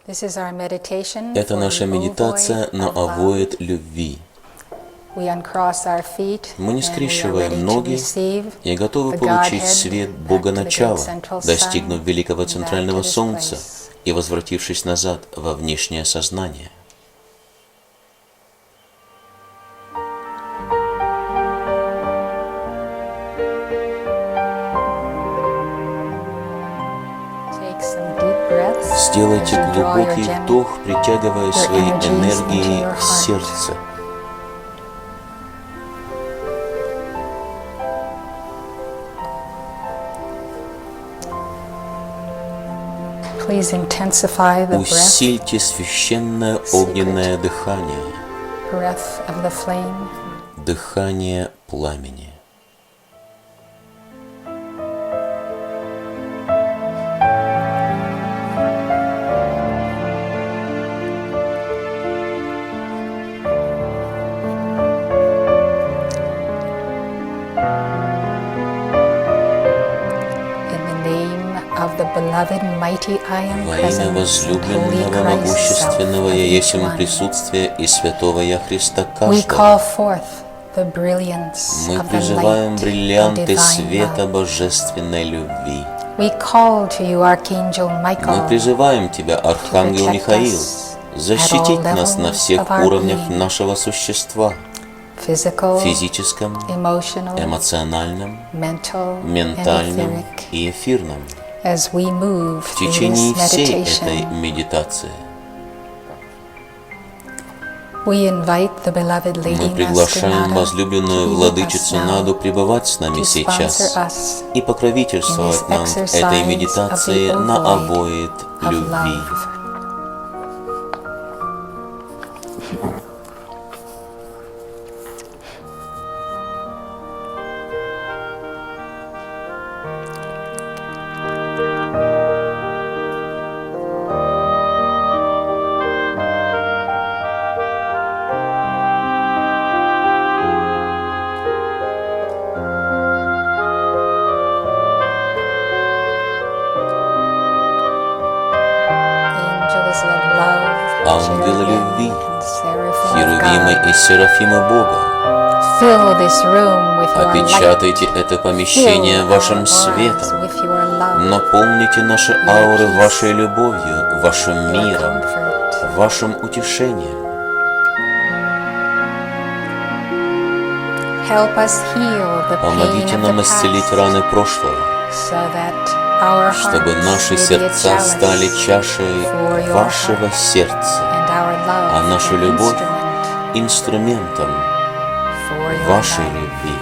Это наша медитация на овоид любви. Мы не скрещиваем ноги и готовы получить свет Бога начала, достигнув великого центрального солнца и возвратившись назад во внешнее сознание. Сделайте глубокий вдох, притягивая свои энергии в сердце. Усильте священное огненное дыхание, дыхание пламени. Во имя возлюбленного, могущественного Я есть присутствие и святого Я Христа каждого. Мы призываем бриллианты света Божественной Любви. Мы призываем Тебя, Архангел Михаил, защитить нас на всех уровнях нашего существа. Физическом, эмоциональном, ментальном и эфирном. В течение всей этой медитации мы приглашаем возлюбленную Владычицу Наду пребывать с нами сейчас и покровительствовать нам в этой медитации на овоид любви. Ангелы любви, херувимы и серафимы Бога, опечатайте это помещение вашим светом, наполните наши ауры вашей любовью, вашим миром, вашим утешением. Помогите нам исцелить раны прошлого, чтобы наши сердца стали чашей вашего сердца, а наша любовь — инструментом вашей любви.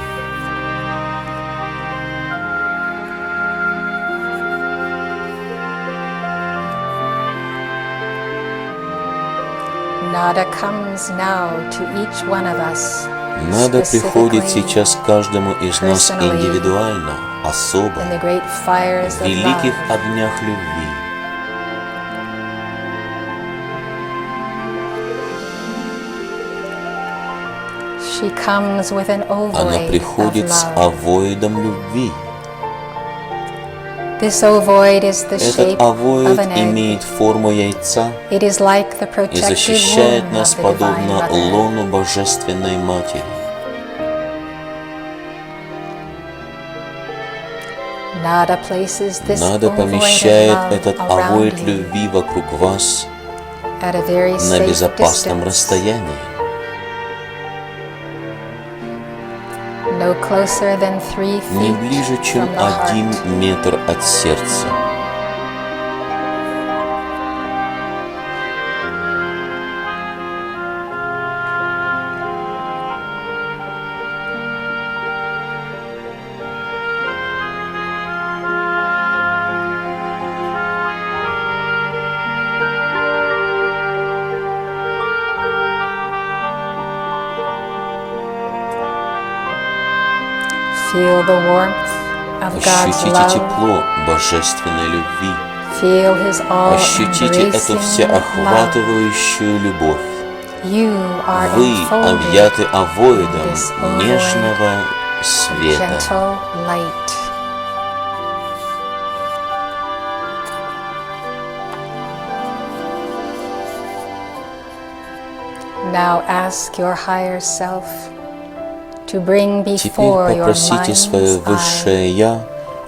Нада приходит сейчас каждому из нас индивидуально, особо, в великих огнях любви. Она приходит с овоидом любви. Этот овоид имеет форму яйца и защищает нас подобно лону Божественной Матери. Нада помещает этот овоид любви вокруг вас на безопасном расстоянии. Не ближе, чем 1 метр от сердца. Ощутите тепло Божественной любви. Ощутите эту всеохватывающую любовь. Вы объяты овоидом нежного света. Теперь попросите свое Высшее Я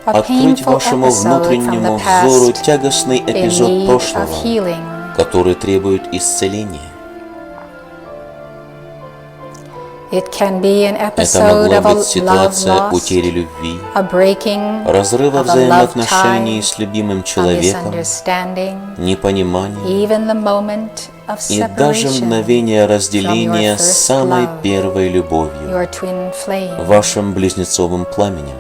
открыть вашему внутреннему взору тягостный эпизод прошлого, который требует исцеления. Это могла быть ситуация утери любви, разрыва взаимоотношений с любимым человеком, непонимания и даже мгновение разделения с самой первой любовью, вашим близнецовым пламенем.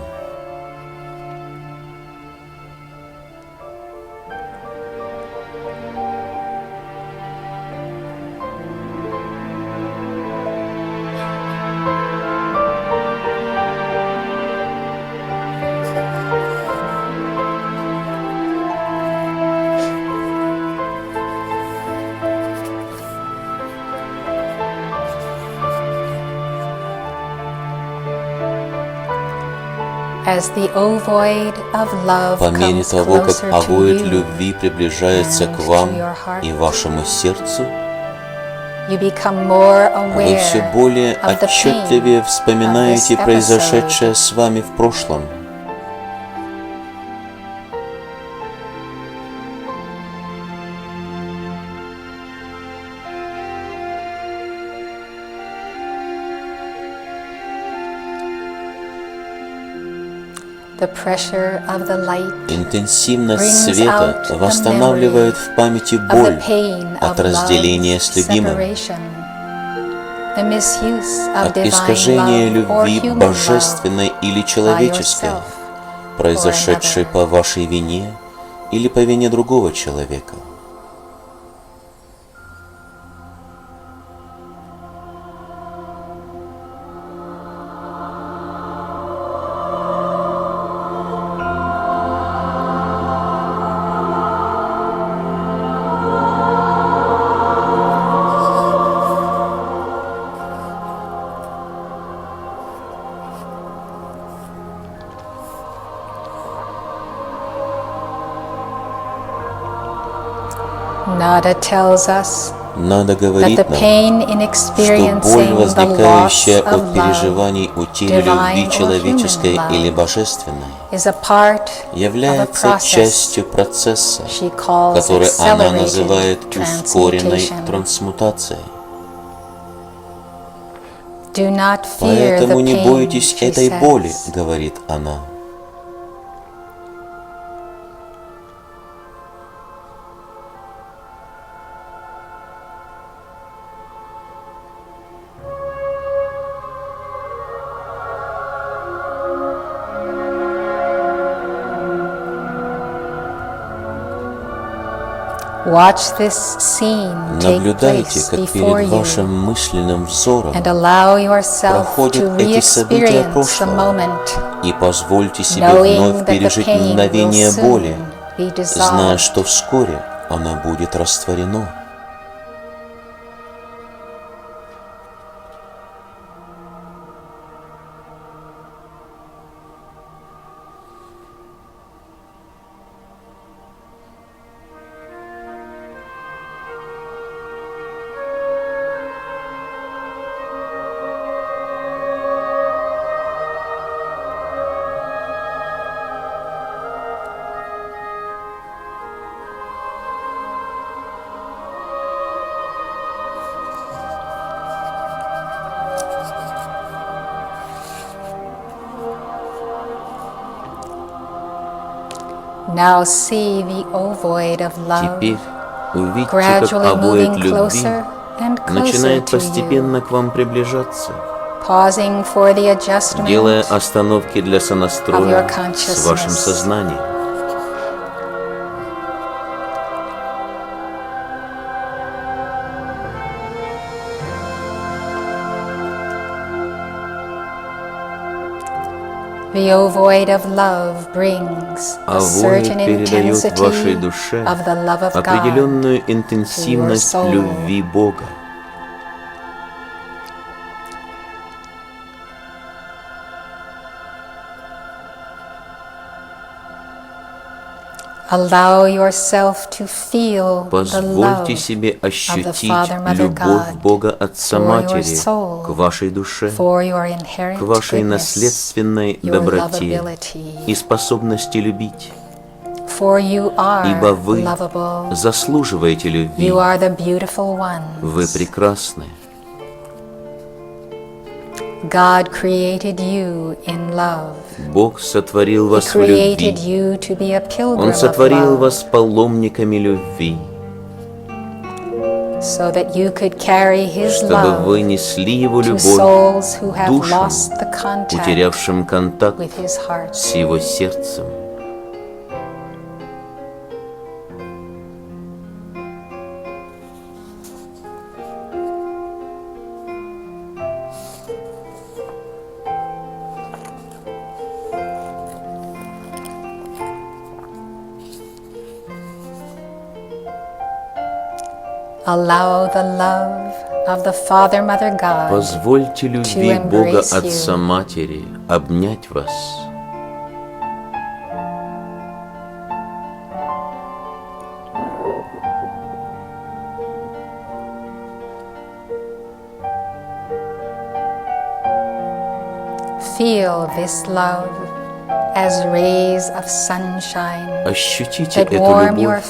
По мере того, как овоид любви приближается к вам и вашему сердцу, вы все более отчетливее вспоминаете произошедшее с вами в прошлом. Интенсивность света восстанавливает в памяти боль от разделения с любимым, от искажения любви божественной или человеческой, произошедшей по вашей вине или по вине другого человека. Нада говорит нам, что боль, возникающая от переживаний утери любви человеческой или божественной, является частью процесса, который она называет ускоренной трансмутацией. Поэтому не бойтесь этой боли, говорит она. Наблюдайте, как перед вашим мысленным взором проходят эти события прошлого, и позвольте себе вновь пережить мгновение боли, зная, что вскоре она будет растворена. Теперь увидьте, как овоид любви начинает постепенно к вам приближаться, делая остановки для сонастроя с вашим сознанием. Овоид передает вашей душе определенную интенсивность любви Бога. Позвольте себе ощутить любовь Бога Отца Матери к вашей душе, к вашей наследственной доброте и способности любить. Ибо вы заслуживаете любви. Вы прекрасны. Бог сотворил вас в любви. Он сотворил вас паломниками любви, чтобы вы несли Его любовь душам, утерявшим контакт с Его сердцем. Позвольте любви Бога Отца Матери обнять вас. Ощутите эту любовь,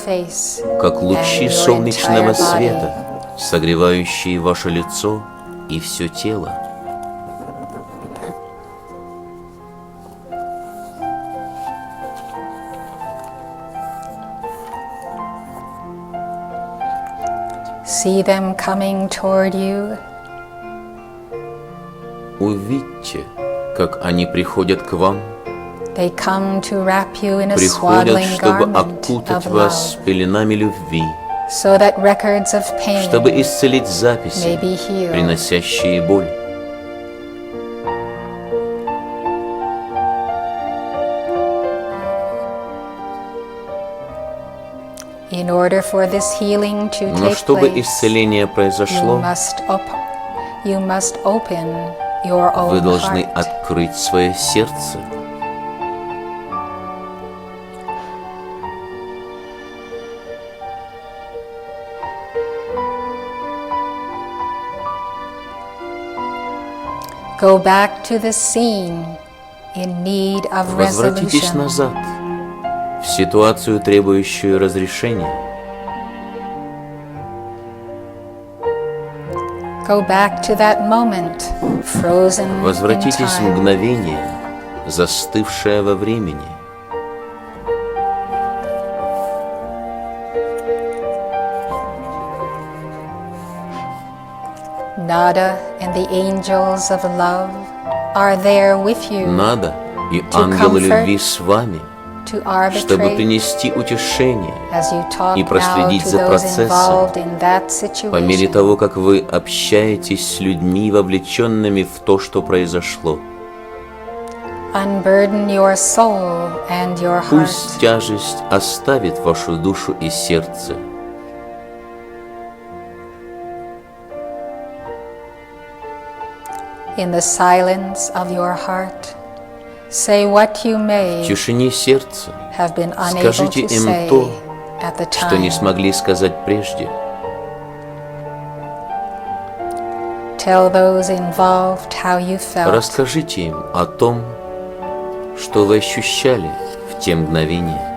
как лучи солнечного света, согревающие ваше лицо и все тело. Увидьте, как они приходят к вам. Приходят, чтобы окутать вас пеленами любви, чтобы исцелить записи, приносящие боль. Но чтобы исцеление произошло, вы должны открыть свое сердце. Возвратитесь назад, в ситуацию, требующую разрешения. Возвратитесь в мгновение, застывшее во времени. Нада и ангелы любви с вами, чтобы принести утешение и проследить за процессом по мере того, как вы общаетесь с людьми, вовлеченными в то, что произошло. Пусть тяжесть оставит вашу душу и сердце. В тишине сердца скажите им то, что не смогли сказать прежде. Расскажите им о том, что вы ощущали в те мгновения.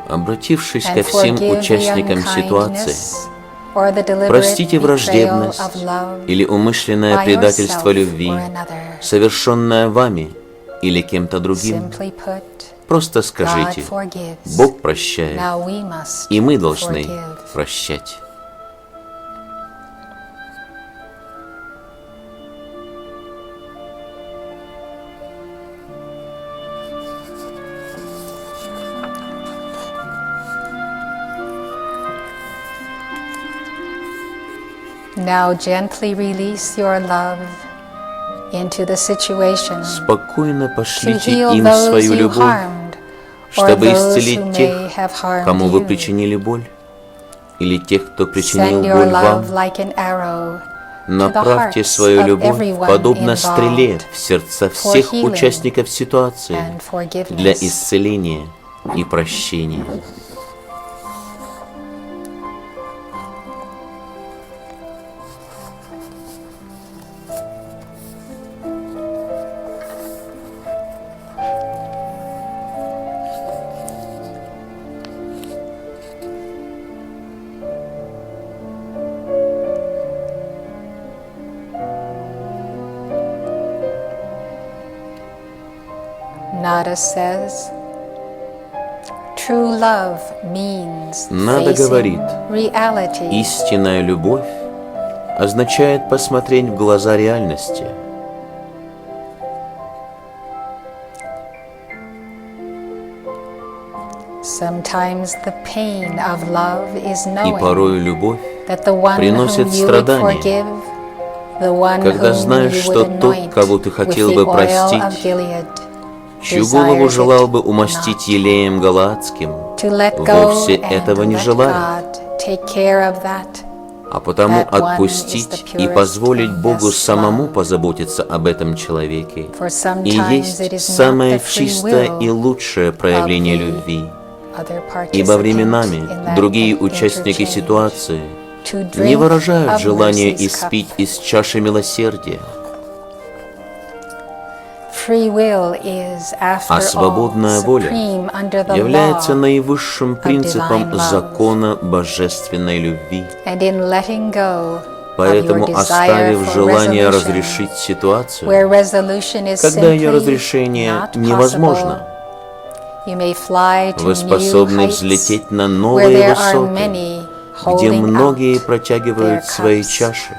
Обратившись ко всем участникам ситуации, простите враждебность или умышленное предательство любви, совершенное вами или кем-то другим, просто скажите: Бог прощает, и мы должны прощать. Now gently release your love into the situation Спокойно to пошлите heal им those свою you любовь, harmed or чтобы those исцелить who тех, may have harmed кому вы you. причинили боль, или тех, кто причинил Send your боль вам. love like an arrow to the Направьте hearts свою of любовь, everyone подобно стреле, involved в сердца for всех healing участников ситуации and для forgiveness. исцеления и прощения. Nada says, true love means Нада говорит, facing reality. истинная любовь означает посмотреть в глаза реальности. Sometimes the pain of love is И knowing порою любовь that the one приносит whom you would страдания, forgive, the one когда whom знаешь, you что would тот, anoint кого ты with хотел the бы oil простить, of Gilead, чью голову desires желал it бы умастить not. елеем галаадским, To let go вовсе and этого не let желает, God take care of that. а потому That one is the отпустить и purest позволить and Богу best самому love. позаботиться об этом человеке For и sometimes есть it is самое not the free чистое will и лучшее проявление of the любви. other Ибо participant временами in that другие участники interchange. ситуации To не drink выражают of желания mercy's испить cup. из чаши милосердия, Free will is, а after all, свободная воля supreme under the является law наивысшим принципом divine love. закона Божественной Любви. and in letting go of your Поэтому, desire оставив for желание resolution, разрешить ситуацию, where resolution is когда ее simply разрешение not невозможно, possible, you may fly to вы способны new heights взлететь на where новые there are высоты, many где holding многие out протягивают their свои cups. чаши.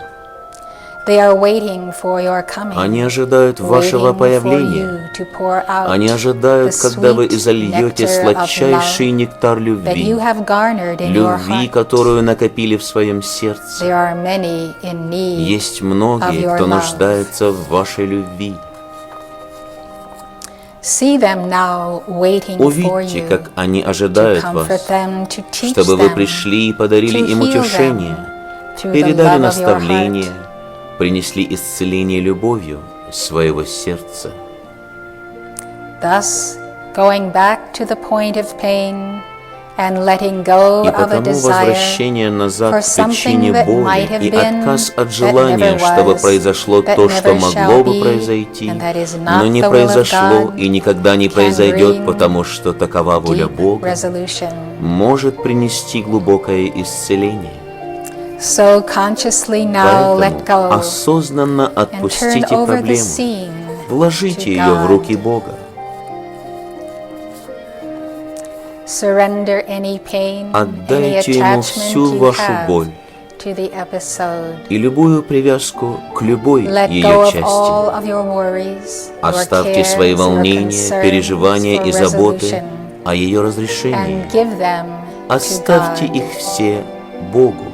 They are waiting for your coming, Они ожидают вашего waiting for появления. you to pour out Они ожидают, the когда вы sweet изольете nectar сладчайший of love нектар that любви, you have garnered in your любви, heart. которую накопили в своем сердце. There are many in need Есть of многие, your кто love. нуждается в вашей любви. See them now waiting for Увидьте, you как они to ожидают вас, comfort them, to teach чтобы вы them, пришли и подарили to им heal утешение, them through the передали love of your наставление, heart. принесли исцеление любовью своего сердца. Thus, going back to the point of pain and letting go И of a потому desire возвращение назад for к причине something that боли might have и been, отказ от that желания, never чтобы was, произошло that то, что never могло shall бы be, произойти, and that is но not не the will of произошло God, и никогда не can произойдет, bring потому что такова воля deep Бога, resolution. может принести глубокое исцеление. So consciously now let Поэтому go осознанно and turn отпустите over the проблему, scene вложите to ее в руки God. Бога. Surrender any pain, any Отдайте Ему attachment всю you вашу have боль to the episode. и любую привязку к любой Let ее go of части. all of your worries, your Оставьте cares, свои your волнения, concerns переживания for и заботы resolution, о ее разрешении. and give them to Оставьте God. их все Богу.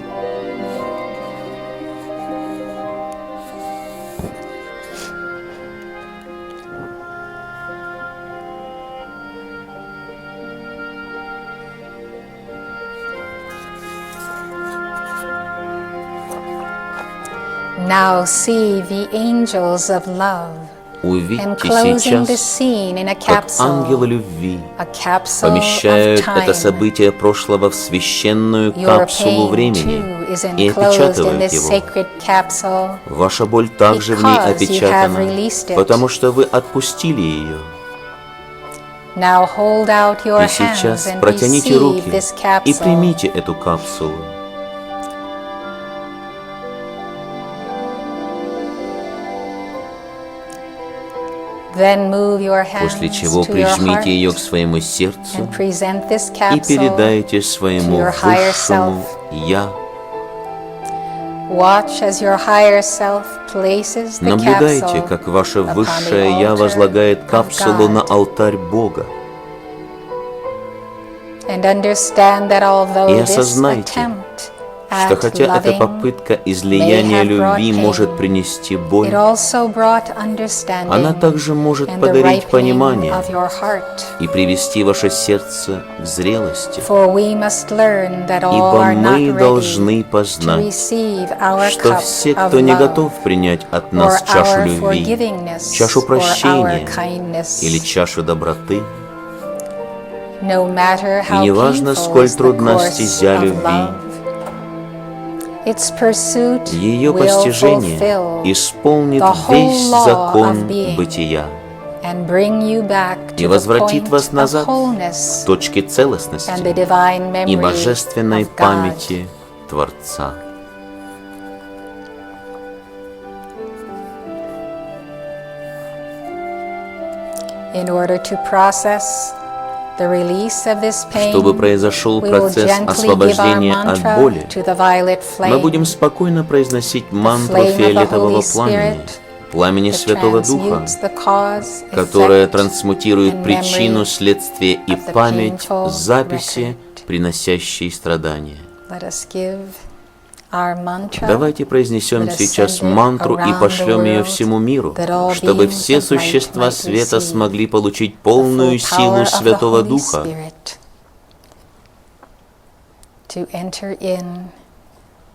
Now see the angels of love Увидьте enclosing the сейчас, scene in a как ангелы capsule, любви a capsule помещают of это time. событие прошлого в священную Your капсулу pain времени too is и enclosed in опечатывают this его. sacred capsule. Ваша боль также в ней Because you have опечатана, released it. потому что вы отпустили ее. Now hold out your И hands сейчас and протяните receive руки this и capsule. примите эту капсулу. Then move your После hands чего to your прижмите ее к heart своему сердцу and present this и capsule передайте to своему your higher высшему self. «Я». Watch as your higher self places the Наблюдайте, capsule как ваше upon the высшее «Я» altar возлагает of капсулу на God. алтарь Бога. And understand that although И this осознайте, attempt что at хотя эта loving попытка may излияния have brought любви может pain, принести it боль, also brought она understanding также может and the подарить ripening понимание of your heart. и привести ваше сердце к зрелости. For we must learn that all Ибо are not мы ready должны to познать, receive our что cup все, of кто не love, готов принять от or нас чашу our любви, forgivingness, чашу or our прощения kindness, или чашу доброты, no matter и how неважно, painful сколь is the трудна course стезя of любви, love, its pursuit ее will постижение fulfill исполнит the whole весь law закон of being бытия and bring you back и to the возвратит point вас of назад к wholeness точке and the целостности divine и memory божественной of God. памяти Творца. In order to process the release of this pain, Чтобы произошел we will процесс gently give our освобождения от mantra боли, to the violet мы будем flame, спокойно произносить мантру flame of the фиолетового Holy пламени, Spirit, пламени that Святого Духа, transmutes the cause, которое effect, трансмутирует and причину, memory следствие и of the память painful записи, record. приносящей страдания. Let us give our mantra. Давайте произнесем Let us сейчас send it мантру и around пошлем the ее world, всему миру, that all чтобы beings все of light существа might света receive смогли получить the полную full силу power of the Святого Holy Духа, Spirit to enter in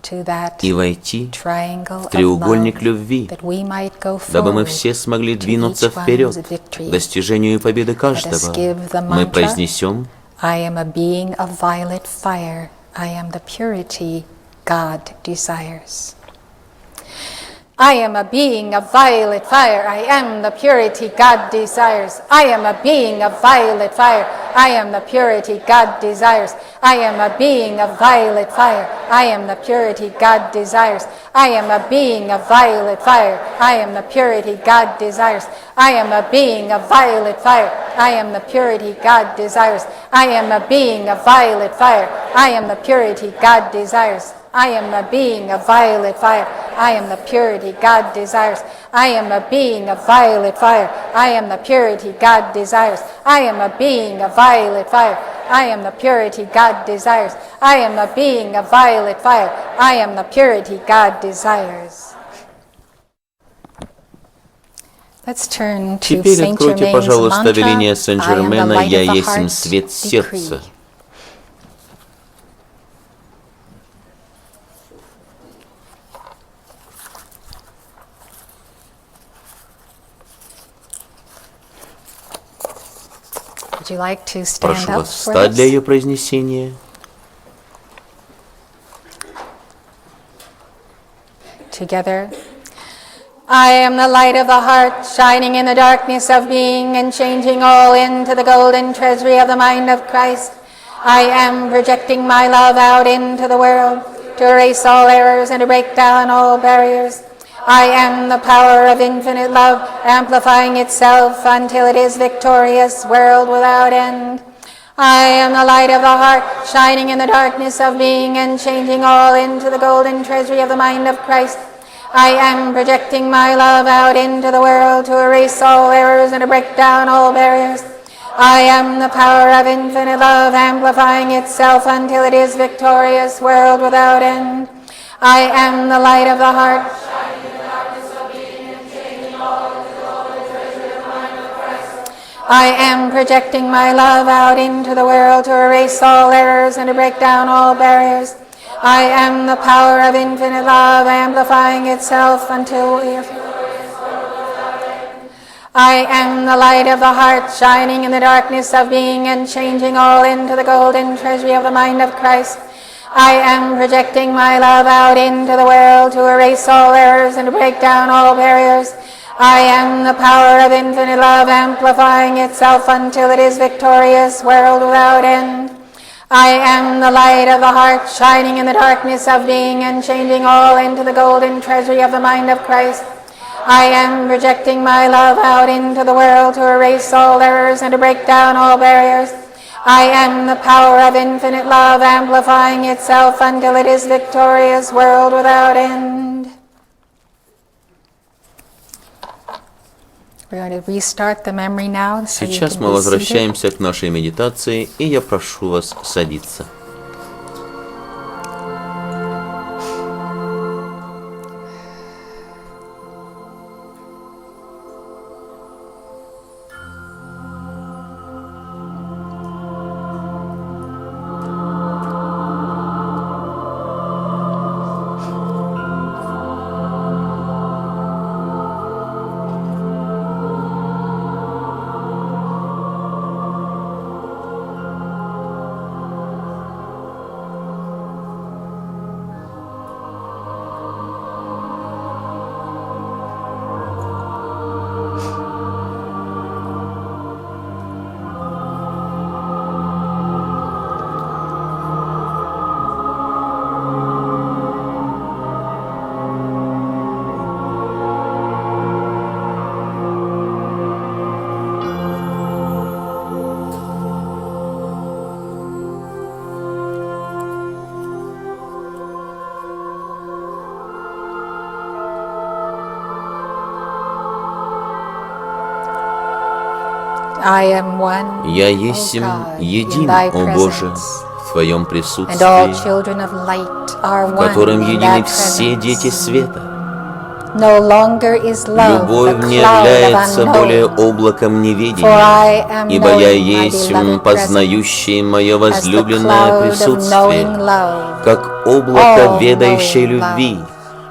to that и войти triangle в of треугольник love, любви, that we might go дабы мы forward все смогли to двинуться each one's вперед victory. к достижению победы Let us каждого. give the Мы mantra. произнесем: I am a being of violet fire. I am the purity God desires. I am a being of violet fire. I am the purity God desires. I am a being of violet fire. I am the purity God desires. I am a being of violet fire. I am the purity God desires. I am a being of violet fire. I am the purity God desires. I am a being of violet fire. I am the purity God desires. I am a being of violet fire. I am the purity God desires. I am a being of violet fire. I am the purity God desires. I am a being of violet fire. I am the purity God desires. I am a being of violet fire. I am the purity God desires. I am a being of violet fire. I am the purity God desires. Let's turn to Теперь Saint откройте, Germain's пожалуйста, mantra. веление I am the Сен-Жермена light «Я of the есть heart свет сердца». decree. Would you like to stand Прошу up вас for встать для this? ее произнесения. Together. I am the light of the heart, shining in the darkness of being and changing all into the golden treasury of the mind of Christ. I am projecting my love out into the world to erase all errors and to break down all barriers. I am the power of infinite love, amplifying itself until it is victorious, world without end. I am the light of the heart, shining in the darkness of being and changing all into the golden treasury of the mind of Christ. I am projecting my love out into the world to erase all errors and to break down all barriers. I am the power of infinite love, amplifying itself until it is victorious, world without end. I am the light of the heart, shining in the darkness of being and changing all into the golden treasury of the mind of Christ. I am projecting my love out into the world to erase all errors and to break down all barriers. I am the power of infinite love, amplifying itself until we are victorious, world without end. I am the light of the heart, shining in the darkness of being and changing all into the golden treasury of the mind of Christ. I am projecting my love out into the world to erase all errors and to break down all barriers. I am the power of infinite love, amplifying itself until it is victorious, world without end. I am the light of the heart, shining in the darkness of being and changing all into the golden treasury of the mind of Christ. I am projecting my love out into the world to erase all errors and to break down all barriers. I am the power of infinite love amplifying itself until it is victorious, world without end. We're going to restart the memory now. Сейчас мы возвращаемся к нашей медитации, и я прошу вас садиться. Я есть един, о Боже, в Твоем присутствии, в котором едины все дети света. Любовь не является более облаком неведения, ибо я есть познающий мое возлюбленное присутствие, как облако ведающей любви,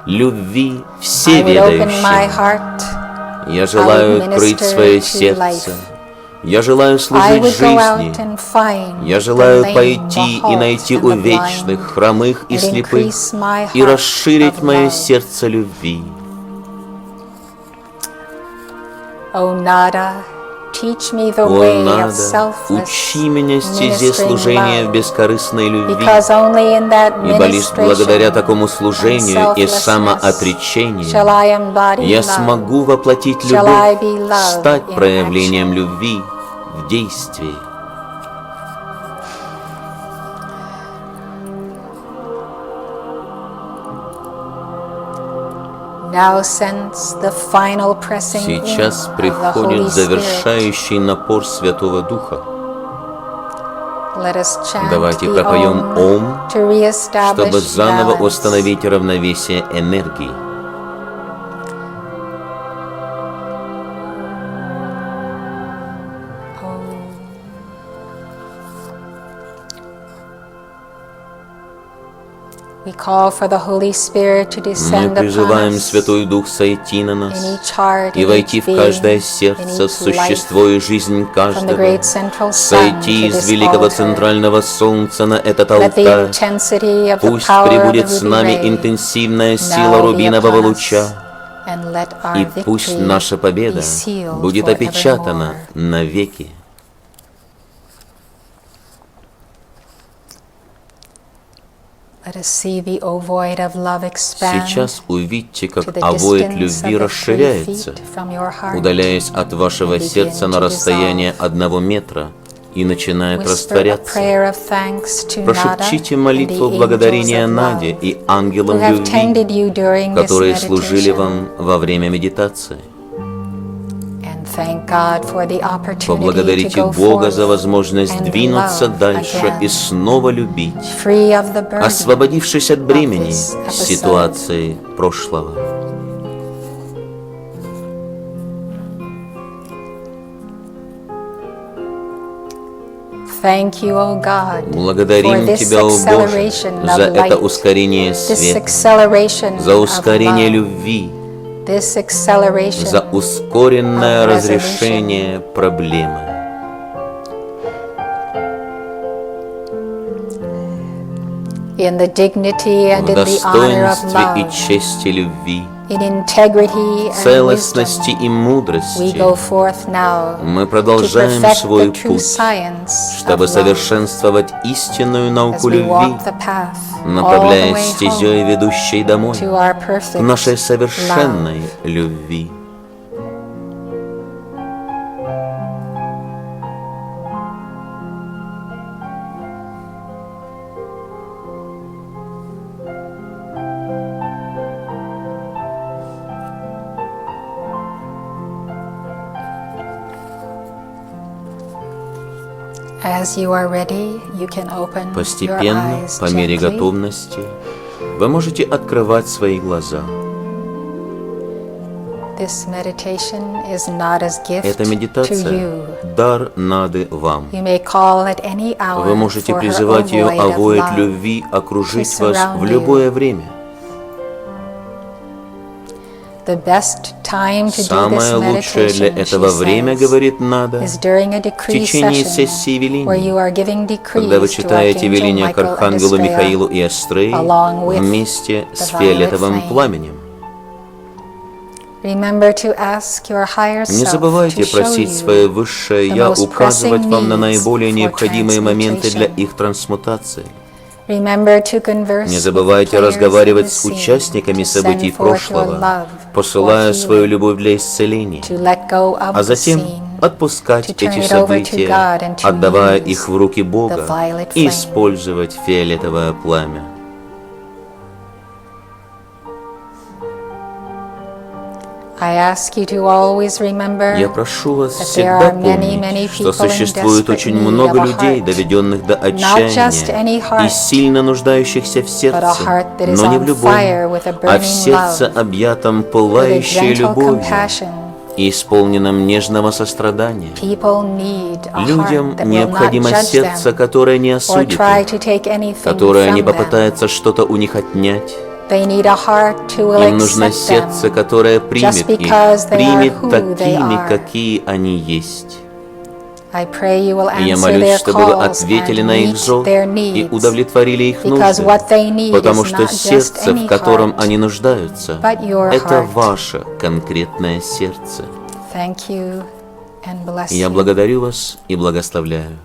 любви всеведающей. Я желаю открыть свое сердце. Я желаю служить жизни. Я желаю пойти и найти увечных, хромых и слепых и расширить мое сердце любви. О, Нада, учи меня стезе служения в бескорыстной любви, ибо лишь благодаря такому служению и самооотречению я смогу воплотить любовь, стать проявлением любви в действии. Сейчас приходит завершающий напор Святого Духа. Давайте пропоем Ом, чтобы заново установить равновесие энергии. Мы призываем Святой Дух сойти на нас и войти в каждое сердце, в существо и жизнь каждого, сойти из великого центрального солнца на этот алтарь. Пусть пребудет с нами интенсивная сила рубинового луча, и пусть наша победа будет опечатана навеки. Сейчас увидьте, как овоид любви расширяется, удаляясь от вашего сердца на расстояние 1 метра и начинает растворяться. Прошепчите молитву благодарения Наде и ангелам любви, которые служили вам во время медитации. Поблагодарите Бога за возможность двинуться дальше и снова любить, освободившись от бремени ситуации прошлого. Благодарим Тебя, о Боже, за это ускорение света, за ускорение любви, за ускоренное разрешение проблемы. В достоинстве и чести любви целостности и мудрости мы продолжаем свой путь, чтобы совершенствовать истинную науку любви, направляясь стезей, ведущей домой, к нашей совершенной любви. Постепенно, по мере готовности, вы можете открывать свои глаза. Эта медитация – дар Нады вам. Вы можете призывать ее Овоид Любви окружить вас в любое время. Самое лучшее для этого время, говорит Нада, в течение сессии веления, когда вы читаете веления к Архангелу Михаилу и Астреи вместе с фиолетовым пламенем. Не забывайте просить свое Высшее Я указывать вам на наиболее необходимые моменты для их трансмутации. Не забывайте разговаривать с участниками событий прошлого, посылая свою любовь для исцеления, а затем отпускать эти события, отдавая их в руки Бога, и использовать фиолетовое пламя. Я прошу вас всегда помнить, что существует очень много людей, доведенных до отчаяния и сильно нуждающихся в сердце, но не в любви, а в сердце, объятом пылающей любовью и исполненном нежного сострадания. Людям необходимо сердце, которое не осудит их, которое не попытается что-то у них отнять. Им нужно сердце, которое примет их, примет такими, какие они есть. И я молюсь, чтобы вы ответили на их зов и удовлетворили их нужды, потому что сердце, в котором они нуждаются, это ваше конкретное сердце. Я благодарю вас и благословляю.